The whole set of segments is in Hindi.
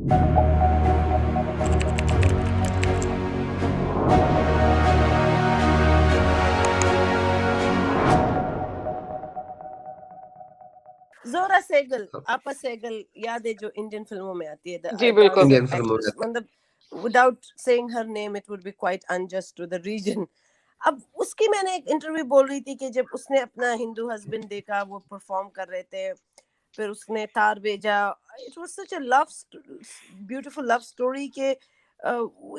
जोरा सेगल, आपा सेगल याद है जो इंडियन फिल्मों में आती है, जी बिल्कुल, इंडियन फिल्मों में मतलब without saying her name it would be quite unjust to the region. अब उसकी मैंने एक इंटरव्यू बोल रही थी कि जब उसने अपना हिंदू हस्बैंड देखा, वो परफॉर्म कर रहे थे, फिर उसने तार भेजा, it was such a beautiful love story के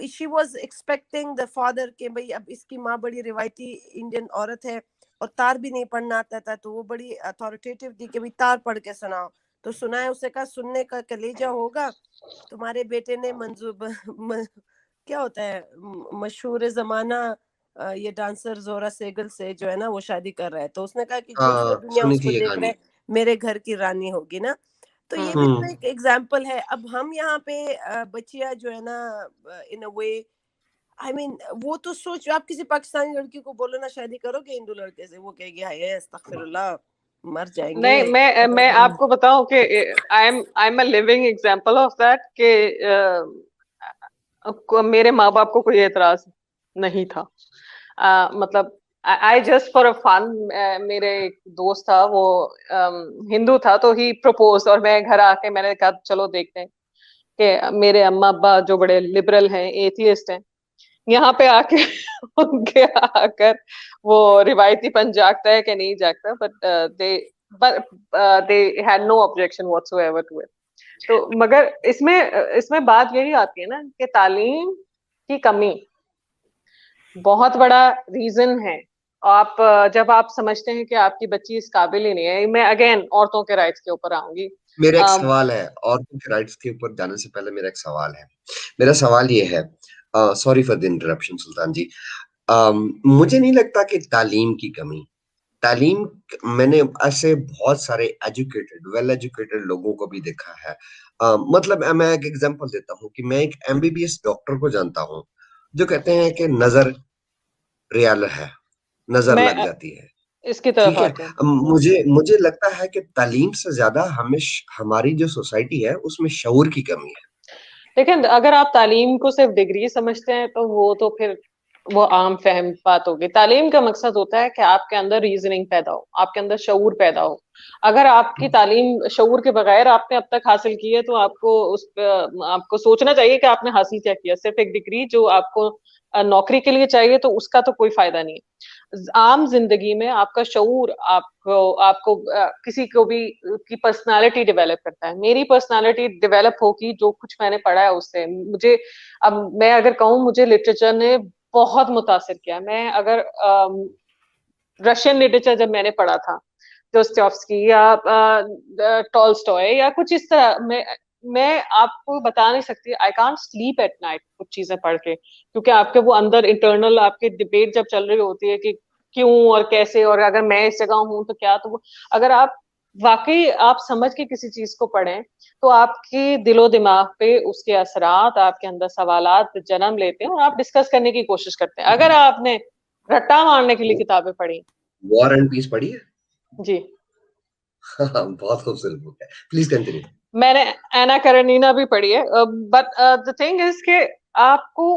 she was expecting the father के भाई अब इसकी माँ बड़ी रिवायती इंडियन औरत है और तार भी नहीं पढ़ना आता था, तो वो बड़ी अथॉरिटेटिव थी कि भाई तार पढ़ के सुनाओ, तो सुनाए, उसे कहा सुनने का कलेजा होगा, तुम्हारे बेटे ने क्या होता है मशहूर जमाना ये डांसर जोरा सेगल से जो है ना वो शादी कर रहा है, तो उसने कहा कि जो दुनिया उसको देख रहे मेरे घर की रानी होगी ना, तो ये भी तो एक एग्जाम्पल है। अब हम यहाँ पे बच्चियां जो है ना इन अ वे आई मीन वो तो सोच, आप किसी पाकिस्तानी लड़की को बोलो ना शादी करोगे हिंदू लड़के से, वो कहेगी हाय अस्तगफिरुल्लाह मर जाएंगे। नहीं, मैं आपको बताऊं कि I am a living example of that कि मेरे माँ बाप को कोई एतराज नहीं था। मतलब I just for a fun, मेरे एक दोस्त था वो हिंदू था, तो ही प्रपोज, और मैं घर आके मैंने कहा चलो देखते हैं कि मेरे अम्मा अब्बा जो बड़े लिबरल हैं, एथियस्ट हैं, यहाँ पे आके उनके आकर वो रिवायतीपन जागता है कि नहीं जागता, but they had no objection whatsoever to it. तो मगर इसमें बात यही आती है ना कि तालीम की कमी बहुत बड़ा रीजन है। आप जब आप समझते हैं कि आपकी बच्ची इस काबिल ही नहीं है, मैं अगेन औरतों के राइट्स के ऊपर आऊंगी। मेरा एक सवाल है, औरतों के राइट्स के ऊपर जाने से पहले मेरा एक सवाल है। मेरा सवाल ये है, सॉरी फॉर द इंटरप्शन सुल्तान जी, मुझे नहीं लगता कि तालीम की कमी, तालीम, मैंने ऐसे बहुत सारे एजुकेटेड वेल एजुकेटेड लोगों को भी देखा है। मतलब मैं एक एग्जांपल देता हूँ कि मैं एक एमबीबीएस डॉक्टर को जानता हूँ जो कहते हैं कि नजर रियल है, नजर लग जाती है, इसकी तरफ ठीक है। मुझे लगता है कि तालीम से ज्यादा हमें हमारी जो सोसाइटी है उसमें शऊर की कमी है। लेकिन अगर आप तालीम को सिर्फ डिग्री समझते हैं तो वो तो फिर वो आम फहम बात होगी। तालीम का मकसद होता है कि आपके अंदर रीजनिंग पैदा हो, आपके अंदर शऊर पैदा हो। अगर आपकी तालीम शऊर के बगैर आपने अब तक हासिल की है तो आपको सोचना चाहिए कि आपने हासिल क्या किया। सिर्फ एक डिग्री जो आपको नौकरी के लिए चाहिए तो उसका तो कोई फायदा नहीं है। आम जिंदगी में आपका शऊर आपको आपको किसी को भी की पर्सनालिटी डेवलप करता है। मेरी पर्सनालिटी डेवलप होगी जो कुछ मैंने पढ़ा है उससे। मुझे अब मैं अगर कहूँ, मुझे लिटरेचर ने बहुत मुतासिर किया। मैं अगर रशियन लिटरेचर जब मैंने पढ़ा था, दोस्तोयेव्स्की या टॉल्स्टॉय या कुछ इस तरह, मैं आपको बता नहीं सकती, I can't sleep at night कुछ चीजें पढ़ के, क्योंकि आपके वो अंदर इंटरनल आपके डिबेट जब चल रही होती है कि क्यों और कैसे, और अगर मैं इस जगह हूं तो क्या। तो अगर आप वाकई आप समझ के किसी चीज को पढ़ें तो आपके दिलो दिमाग पे उसके असरात, आपके अंदर सवालात जन्म लेते हैं और आप डिस्कस करने की कोशिश करते हैं। अगर आपने रट्टा मारने के लिए किताबें पढ़ी, वॉर एंड पीस पढ़ी है? जी बहुत खूबसूरत बुक है, प्लीज कंटिन्यू। मैंने एना करेनिना भी पढ़ी है, बट द थिंग इज कि आपको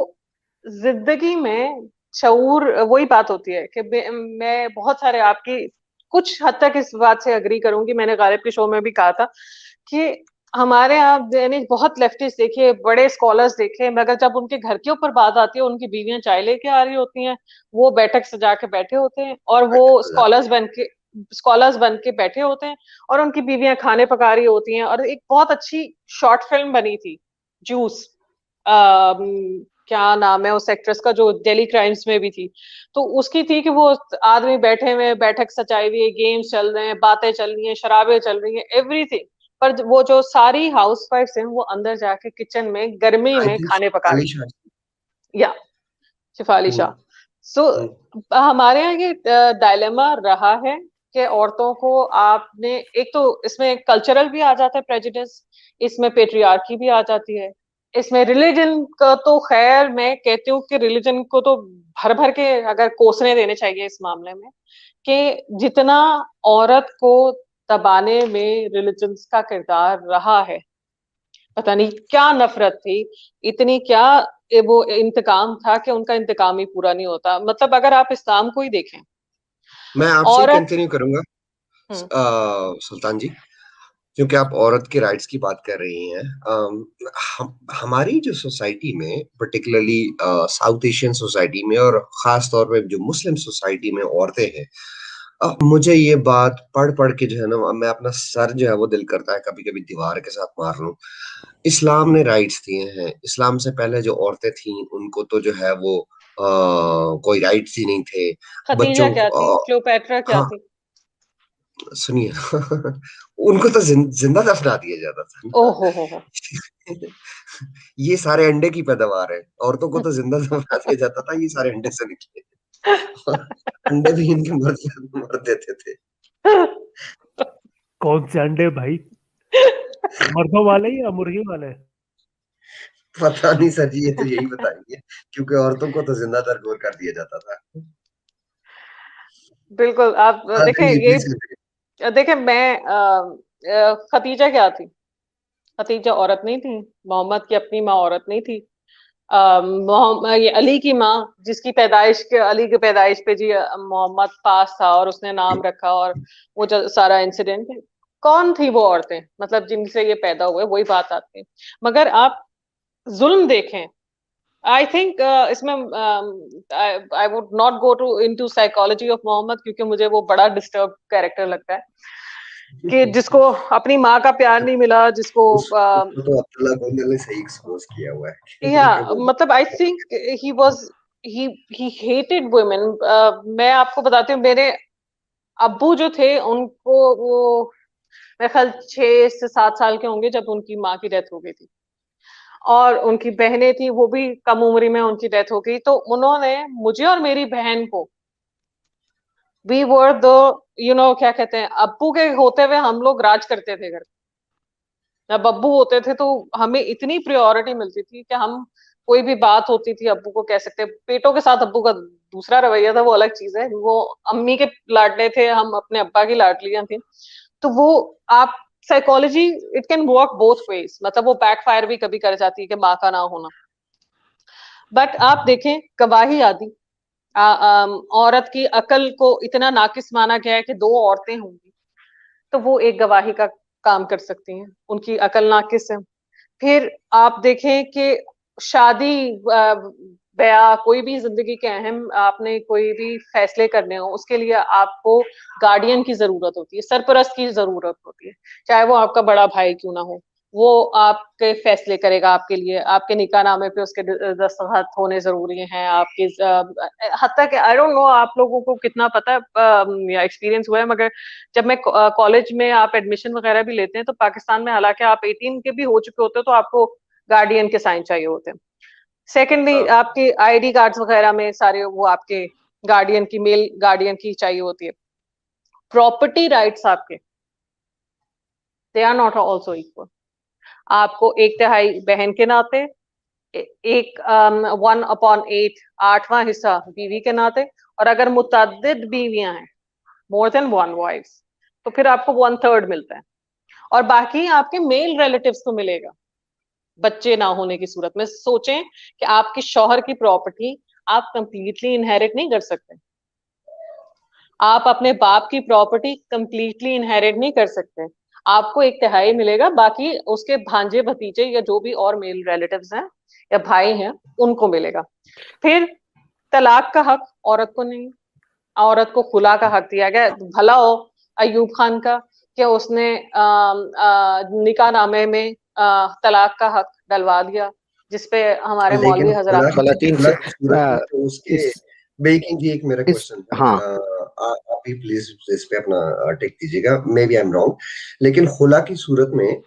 जिंदगी में शऊर, वही बात होती है कि मैं बहुत सारे आपकी कुछ हद तक इस बात से अग्री करूंगी। मैंने गालिब के शो में भी कहा था कि हमारे यहाँ बहुत लेफ्टिस्ट देखे, बड़े स्कॉलर्स देखे, मगर जब उनके घर के ऊपर बात आती है, उनकी बीवियां चाय लेके आ रही होती हैं, वो बैठक सजा के बैठे होते हैं और वो स्कॉलर्स बन के बैठे होते हैं और उनकी बीवियां खाने पका रही होती हैं। और एक बहुत अच्छी शॉर्ट फिल्म बनी थी जूस, क्या नाम है उस एक्ट्रेस का जो डेली क्राइम्स में भी थी, तो उसकी थी कि वो आदमी बैठे हुए, बैठक सजाई हुई है, गेम्स चल रहे हैं, बातें चल रही हैं, शराबें चल रही हैं, एवरीथिंग, पर वो जो सारी हाउसवाइफ्स हैं वो अंदर जाके किचन में गर्मी में खाने पका रही हैं। या शिफाली शाह। सो हमारे यहाँ ये डायलेमा रहा है कि औरतों को आपने, एक तो इसमें कल्चरल भी आ जाता है प्रेजुडिस, इसमें पेट्रियार्की भी आ जाती है, इसमें रिलीजन का तो खैर मैं कहती हूँ कि रिलीजन को तो भर भर के अगर कोसने देने चाहिए इस मामले में, कि जितना औरत को दबाने में रिलीजन का किरदार रहा है पता नहीं क्या नफरत थी, इतनी क्या वो इंतकाम था कि उनका इंतकाम ही पूरा नहीं होता। मतलब अगर आप इस्लाम को ही देखें, मैं आपसे ही औरत। कंटिन्यू करूंगा हम्म। सुल्तान जी, क्योंकि आप औरत के राइट्स की बात कर रही हैं। हमारी जो सोसाइटी में, पर्टिकुलरली साउथ एशियन सोसाइटी में और खास तौर पे जो मुस्लिम सोसाइटी में औरतें हैं, मुझे ये बात पढ़ पढ़ के जो है ना, मैं अपना सर जो है वो दिल करता है कभी कभी दीवार के साथ मार लूं। इस्लाम ने राइट्स दिए हैं। इस्लाम से पहले जो औरतें थी उनको तो जो है वो कोई राइट्स ही नहीं थे। खतीजा बच्चों क्या को थी, क्लियोपेट्रा क्या हाँ, थी? सुनिए उनको तो जिंदा दफना दिया जाता था ना। ओहो हो। ये सारे अंडे की पैदावार है, औरतों को तो जिंदा दफना दिया जाता था, ये सारे अंडे से निकले। और अंडे भी इनके मर देते थे। कौन से अंडे भाई, मर्दों वाले या मुर्गी वाले? पता नहीं सर जी, ये तो यही बताएंगे, क्योंकि औरतों को तो जिंदा दरगोर कर दिया जाता था। बिल्कुल। आप हाँ देखें जी, ये, प्लीज continue। देखें मैं खतीजा क्या थी? खतीजा औरत नहीं थी, मोहम्मद की अपनी माँ औरत नहीं थी। ये अली की माँ, जिसकी पैदाइश के, अली की पैदाइश पे जी मोहम्मद पास था और उसने नाम रखा, और वो जो सारा इंसिडेंट है, कौन थी वो औरतें, मतलब जिनसे ये पैदा हुए, वही बात आती है। मगर आप जुल्म देखें, आई थिंक इसमें I would not go to into psychology of Muhammad, क्योंकि मुझे वो बड़ा डिस्टर्ब कैरेक्टर लगता है, कि जिसको अपनी माँ का प्यार नहीं मिला, जिसको उसको तो अब्दुल्ला गोंदल ने सही एक्सपोज किया हुआ है या कि वो मतलब I think he was he he hated women. मैं आपको बताती हूँ, मेरे अब्बू जो थे उनको वो मेरे ख्याल 6 से 7 साल के होंगे जब उनकी माँ की डेथ हो गई थी, और उनकी बहनें थी, वो भी कम उम्र में उनकी डेथ हो गई। तो उन्होंने मुझे और मेरी बहन को, वी वर द, क्या कहते हैं, अब्बू के होते हुए हम लोग राज करते थे घर। जब अब्बू होते थे तो हमें इतनी प्रायोरिटी मिलती थी कि हम, कोई भी बात होती थी अब्बू को कह सकते। पेटों के साथ अब्बू का दूसरा रवैया था, वो अलग चीज है, वो अम्मी के लाडले थे, हम अपने अब्बा की लाडलियां थी। तो वो, आप psychology, it can work both ways, मतलब वो बैकफायर भी कभी कर जाती है कि माँ का ना होना। बट आप देखें, गवाही आदि, औरत की अकल को इतना नाकिस माना गया है कि दो औरतें होंगी तो वो एक गवाही का काम कर सकती हैं, उनकी अकल नाकिस है। फिर आप देखें कि शादी, ब्याह, कोई भी जिंदगी के अहम आपने कोई भी फैसले करने हो, उसके लिए आपको गार्डियन की जरूरत होती है, सरपरस्त की जरूरत होती है, चाहे वो आपका बड़ा भाई क्यों ना हो। वो आपके फैसले करेगा आपके लिए, आपके निकाहनामे पे उसके दस्तखत होने जरूरी हैं, आपके हत्ता कि आई डोंट नो आप लोगों को कितना पता है या एक्सपीरियंस हुआ है, मगर जब मैं कॉलेज में आप एडमिशन वगैरह भी लेते हैं तो पाकिस्तान में, हालांकि आप 18 के भी हो चुके होते हो, तो आपको गार्डियन के साइन चाहिए होते हैं। सेकेंडली, हाँ, आपके आईडी कार्ड्स वगैरह में सारे वो आपके गार्डियन की, मेल गार्डियन की चाहिए होती है। प्रॉपर्टी राइट्स आपके, they are not also equal. आपको 1/3 बहन के नाते, एक 1/8, 8वां हिस्सा बीवी के नाते, और अगर मुतअद्दिद बीवियां हैं, मोर देन 1 वाइफ्स, तो फिर आपको 1/3 मिलता है। और बाकी आपके मेल रिलेटिव्स को मिलेगा, बच्चे ना होने की सूरत में। सोचें कि आपके शौहर की प्रॉपर्टी आप कंप्लीटली इनहेरिट नहीं कर सकते, आप अपने बाप की प्रॉपर्टी कंप्लीटली इनहेरिट नहीं कर सकते। आपको 1/3 मिलेगा, बाकी उसके भांजे भतीजे या जो भी और मेल रिलेटिव्स हैं या भाई हैं उनको मिलेगा। फिर तलाक का हक औरत को नहीं, औरत को खुला का हक दिया गया। भला हो अयूब खान का कि उसने निकाहनामे में तलाक का हक डलवा दिया, जिसपे हमारे लेकिन मौलवी हजरात। खुला की सूरत में तो उसके इस बेकिंग की एक मेरा इस क्वेश्चन है। हाँ, आप भी प्लीज इस पे अपना टेक दीजिएगा, maybe I am wrong, लेकिन खुला की सूरत में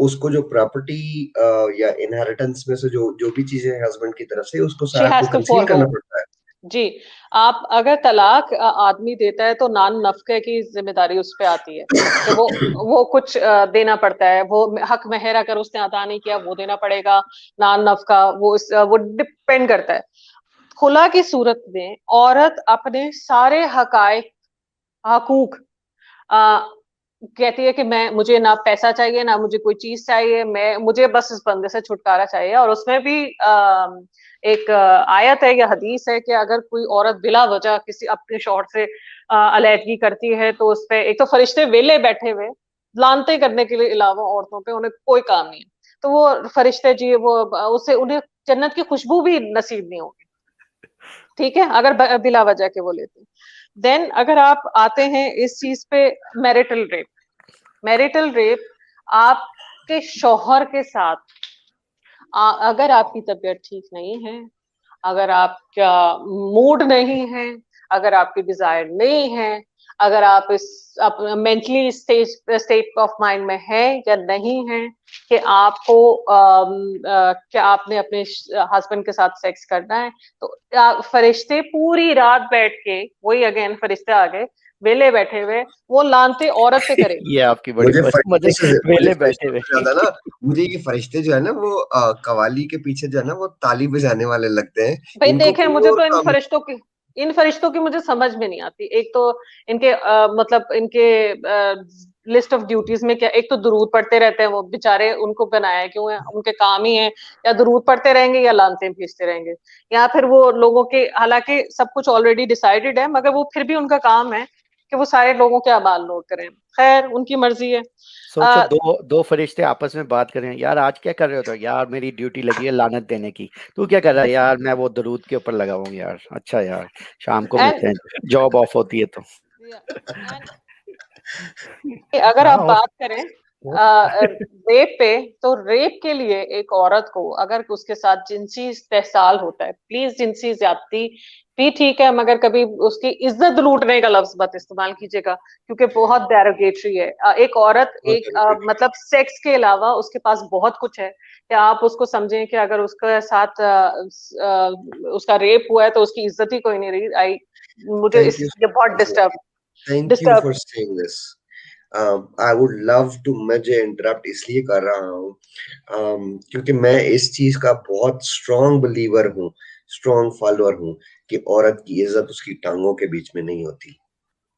उसको जो प्रॉपर्टी या इनहेरिटेंस में से जो जो भी चीजें हस्बैंड की तरफ से, उसको शी सारा को हैज टू कंसील फॉरगो। करना पड़ता है। जी, आप अगर तलाक आदमी देता है तो नान नफके की जिम्मेदारी उस पे आती है कि वो कुछ देना पड़ता है, वो हक महर अगर उसने अदा नहीं किया वो देना पड़ेगा, नान नफका वो डिपेंड करता है। खुला की सूरत में औरत अपने सारे हकायक, हकूक कहती है कि मुझे ना पैसा चाहिए ना मुझे कोई चीज चाहिए, मुझे बस इस बंदे से छुटकारा चाहिए। और उसमें भी एक आयत है या हदीस है कि अगर कोई औरत बिला वजह किसी अपने शौहर से अलैहदगी करती है तो उस पे एक तो फरिश्ते वेले बैठे हुए लानते करने के लिए अलावा औरतों पे उन्हें कोई काम नहीं है, तो वो फरिश्ते जी वो उससे उन्हें जन्नत की खुशबू भी नसीब नहीं होगी, ठीक है, अगर बिला वजह के वो लेते। देन अगर आप आते हैं इस चीज पे, मैरिटल रेप। मैरिटल रेप आपके शौहर के साथ अगर आपकी तबीयत ठीक नहीं है, अगर आपका मूड नहीं है, अगर आपकी डिजायर नहीं है, अगर आप इस मेंटली स्टेट ऑफ माइंड में है या नहीं है कि आपको क्या आपने अपने हस्बैंड के साथ सेक्स करना है, तो फरिश्ते पूरी रात बैठ के, वही अगेन फरिश्ते आ गए वेले बैठे हुए, वो लानते औरत पे करेंगे। ये आपकी बड़ी वेले बैठे हुए। ज्यादा ना मुझे ये फरिश्ते जो है ना वो कवाली के पीछे जो है ना वो ताली बजाने वाले लगते हैं। भाई इनको देखें, कोई मुझे और तो काम इन फरिश्तों की मुझे समझ में नहीं आती। एक तो इनके मतलब इनके लिस्ट ऑफ ड्यूटीज में क्या, एक तो दुरूद पढ़ते रहते हैं वो बेचारे, उनको बनाया क्यों है, उनके काम ही है या दुरूद पढ़ते रहेंगे या लानते भेजते रहेंगे, या फिर वो लोगों के, हालांकि सब कुछ ऑलरेडी डिसाइडेड है मगर वो फिर भी उनका काम है कि वो सारे लोगों के अमाल नोट करें। खैर उनकी मर्जी है। सोचो दो फरिश्ते आपस में बात करें, यार आज क्या कर रहे हो? तो यार मेरी ड्यूटी लगी है लानत देने की। तू क्या कर रहा है? यार मैं वो दरूद के ऊपर लगा हूँ यार। अच्छा यार शाम को मिलते हैं, जॉब ऑफ होती है तो। अगर हाँ, आप बात करें रेप पे, तो रेप के लिए एक औरत को अगर उसके साथ जिनसी इस्तेहसाल होता है, प्लीज जिनसी ज्यादती भी ठीक है मगर कभी उसकी इज्जत लूटने का लफ्ज मत इस्तेमाल कीजिएगा क्योंकि बहुत डेरोगेटरी है। एक औरत एक मतलब सेक्स के अलावा उसके पास बहुत कुछ है, या आप उसको समझें कि अगर उसके साथ उसका रेप हुआ है तो उसकी इज्जत ही कोई नहीं रही। मुझे ये बहुत Thank you for saying this. I would love to, मैं जो इंटरप्ट इसलिए कर रहा हूँ क्योंकि मैं इस चीज का बहुत स्ट्रॉन्ग बिलीवर हूँ, स्ट्रॉन्ग फॉलोअर हूँ कि औरत की इज्जत उसकी टांगों के बीच में नहीं होती।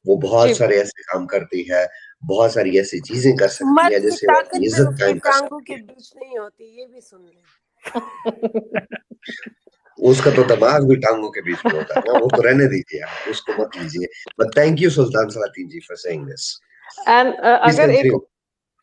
वो बहुत सारे ऐसे काम करती है, बहुत सारी ऐसी चीजें कर सकती है मर्द की जैसे वो ताकत अपनी भी इज्जत उसकी कायम कर टांगों सकती के है। बीच नहीं होती, ये भी सुन ले। उसका तो दिमाग भी टांगों के बीच में होता है ना, वो तो रहने दीजिए आप, उसको मत लीजिए। But thank you Sultan Salatin ji for saying this. And please continue.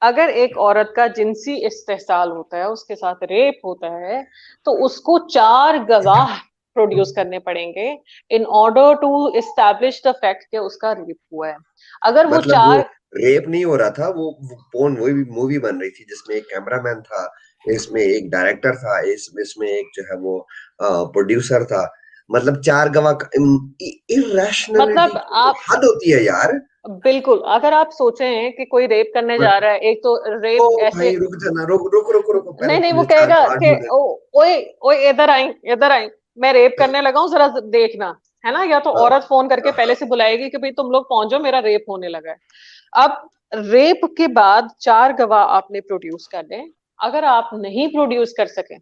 अगर एक औरत का जिनसी इस्तेहसाल होता है, उसके साथ रेप होता है, तो उसको 4 गवाह प्रोड्यूस करने पड़ेंगे in order to establish the fact कि उसका रेप हुआ है। अगर वो मतलब वो 4 रेप नहीं हो रहा था, वो पोर्न वही मूवी बन रही थी जिसमें एक कैमरामैन था, इसमें एक डायरेक्टर था, इसमें एक जो है वो प्रोड्यूसर था। मतलब 4 गवाह, इरैशनैलिटी मतलब की आप हद होती है यार। बिल्कुल, अगर आप सोचे हैं कि कोई रेप करने जा रहा है, एक तो ओ रेप ऐसे, भाई रुक जाना, रुक रुक रुक रुक, पहले नहीं नहीं, वो मुझे 4 कहेगा पार्ट कि होने। ओए ओए इधर आई इधर आई, मैं रेप करने लगा हूँ जरा देखना, है ना। या तो औरत फोन करके पहले से बुलाएगी कि भाई तुम लोग पहुंचो मेरा रेप होने लगा है। अब रेप के बाद 4 गवाह आपने प्रोड्यूस करने, अगर आप नहीं प्रोड्यूस कर सके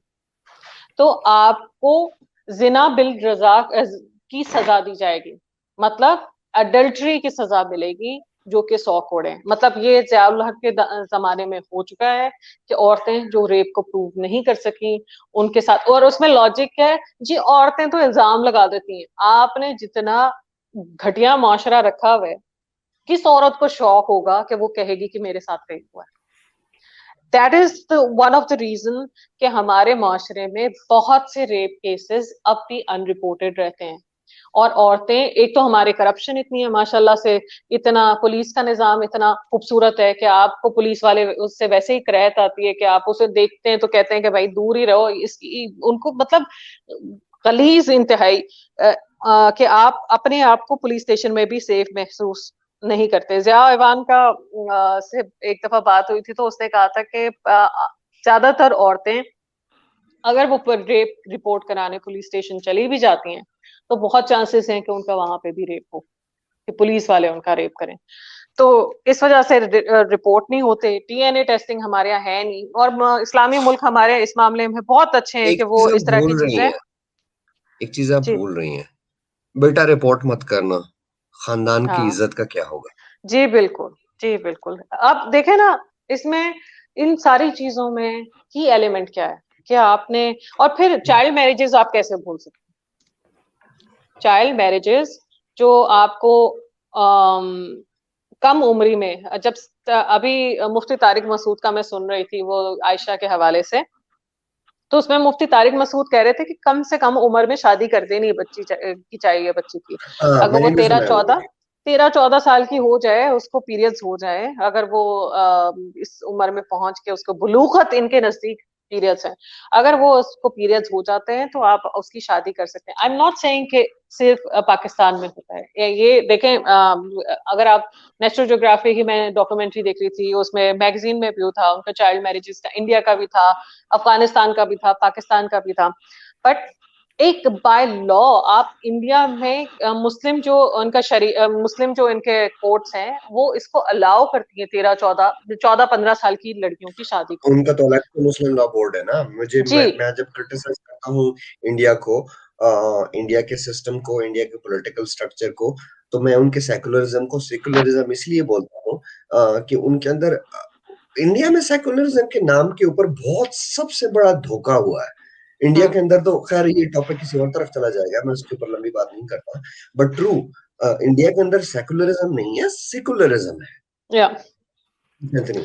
तो आपको जिना बिल रजा की सजा दी जाएगी, मतलब अडल्ट्री की सजा मिलेगी जो कि 100 कोड़े हैं। मतलब ये ज़ियाउल हक के जमाने में हो चुका है कि औरतें जो रेप को प्रूव नहीं कर सकी उनके साथ, और उसमें लॉजिक क्या है जी, औरतें तो इल्जाम लगा देती हैं। आपने जितना घटिया माशरा रखा हुआ है, किस औरत को शौक होगा कि वो कहेगी कि मेरे साथ रेप हुआ है। That is one of the reason कि हमारे माशरे में बहुत से रेप केसेस अब भी अनरिपोर्टेड रहते हैं। और औरतें, एक तो हमारे करप्शन इतनी है माशाल्लाह से, इतना पुलिस का निजाम इतना खूबसूरत है कि आपको पुलिस वाले उससे वैसे ही करहत आती है कि आप उसे देखते हैं तो कहते हैं कि भाई दूर ही रहो इसकी, उनको मतलब गलीज इंतहाई कि आप अपने आप को पुलिस स्टेशन में भी सेफ महसूस नहीं करते। ज़िया इवान का से एक दफा बात हुई थी तो उसने कहा था कि ज्यादातर औरतें अगर वो रेप रिपोर्ट कराने पुलिस स्टेशन चली भी जाती हैं तो बहुत चांसेस हैं कि उनका वहां पे भी रेप हो, कि पुलिस वाले उनका रेप करें। तो इस वजह से रिपोर्ट नहीं होते। डीएनए टेस्टिंग हमारे यहाँ है नहीं, और इस्लामी मुल्क हमारे इस मामले में बहुत अच्छे हैं एक कि वो चीज आप इस तरह की भूल रही चीजें। हैं, एक चीज आप जी भूल रही हैं, बेटा रिपोर्ट मत करना, खानदान की हाँ, इज्जत का क्या होगा? जी बिल्कुल जी बिल्कुल। अब देखें ना, इसमें इन सारी चीजों में की एलिमेंट क्या है? क्या आपने, और फिर चाइल्ड मैरिजेस आप कैसे भूल सकते हैं? चाइल्ड मैरिजेस जो आपको कम उम्री में, जब अभी मुफ्ती तारिक मसूद का मैं सुन रही थी वो आयशा के हवाले से, तो उसमें मुफ्ती तारिक मसूद कह रहे थे कि कम से कम उम्र में शादी कर देनी बच्ची की चाहिए, बच्ची की। हाँ, अगर वो मैंने भी सुना है वो। 13-14 साल की हो जाए, उसको पीरियड्स हो जाए, अगर वो इस उम्र में पहुंच के उसको बुलूगत, इनके नजदीक पीरियड्स हैं, अगर वो उसको पीरियड्स हो जाते हैं तो आप उसकी शादी कर सकते हैं। आई एम नॉट सेइंग कि सिर्फ पाकिस्तान में होता है ये देखें, अगर आप नेशनल ज्योग्राफी की, मैं डॉक्यूमेंट्री देख रही थी, उसमें मैगजीन में भी था उनका चाइल्ड मैरिजेस का, इंडिया का भी था, अफगानिस्तान का भी था, पाकिस्तान का भी था। बट एक बाय लॉ आप इंडिया में मुस्लिम जो उनका मुस्लिम जो इनके कोर्ट्स हैं वो इसको अलाउ करती है 13-14-15 साल की लड़कियों की शादी को। उनका तो अलग से मुस्लिम लॉ बोर्ड है ना। जी मैं जब क्रिटिसाइज करता हूँ इंडिया को, इंडिया के सिस्टम को, इंडिया के पॉलिटिकल स्ट्रक्चर को, तो मैं उनके सेकुलरिज्म को सेकुलरिज्म इसलिए बोलता हूँ कि उनके अंदर इंडिया में सेकुलरिज्म के नाम के ऊपर बहुत सबसे बड़ा धोखा हुआ है। इंडिया के अंदर तो खैर ये टॉपिक किसी और तरफ चला जाएगा, मैं उसके ऊपर लंबी बात नहीं करता, बट ट्रू इंडिया के अंदर सेकुलरिज्म नहीं है, सेकुलरिज्म है। या नहीं